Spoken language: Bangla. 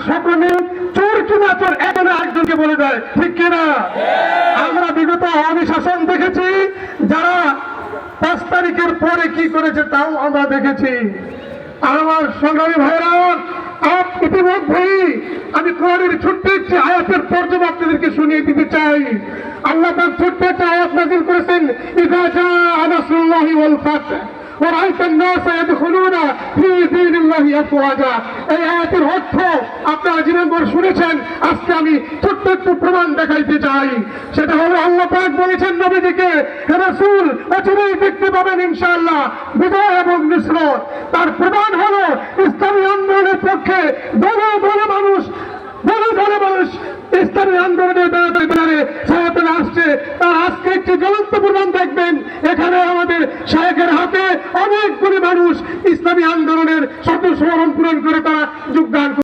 সকলে চোর কিনা চোর এখানে একজনকে বলে দেয়, ঠিক কিনা? আমরা বিগত আওয়ামী শাসন দেখেছি, যারা 5 তারিখের পরে কি করেছে তাও আমরা দেখেছি। আমার সংগ্রামী ভাইরা, ইতিমধ্যেই আমি কোরআনের ছোট্ট একটি আয়াতের তরজমা আপনাদেরকে শুনিয়ে দিতে চাই। আল্লাহ পাক ছোট্ট একটা আয়াত নাযিল করেছেন, ইযা জাআ নাসরুল্লাহি ওয়াল ফাত ورأيت الناس يدخلون في دين الله أفواجا। এই আয়াতের অর্থ আপনারা জীবনভর শুনেছেন, আজকে আমি ছোট্ট একটু প্রমাণ দেখাইতে চাই। সেটা হলো আল্লাহ পাক বলেছেন নবীজিকে, হে রাসূল, অচিরেই দেখতে পাবেন ইনশাআল্লাহ বিজয় এবং নুসরত। তার প্রমাণ হলো ইসলামী আন্দোলনের পক্ষে দলে দলে মানুষ ইসলামী আন্দোলনের ব্যানারে সাহায্য আসছে। তার আজকে একটি জ্বলন্ত প্রমাণ দেখবেন, এখানে আমাদের শায়েখের হাতে অনেকগুলি মানুষ ইসলামী আন্দোলনের শর্ত পূরণ করে তারা যোগদান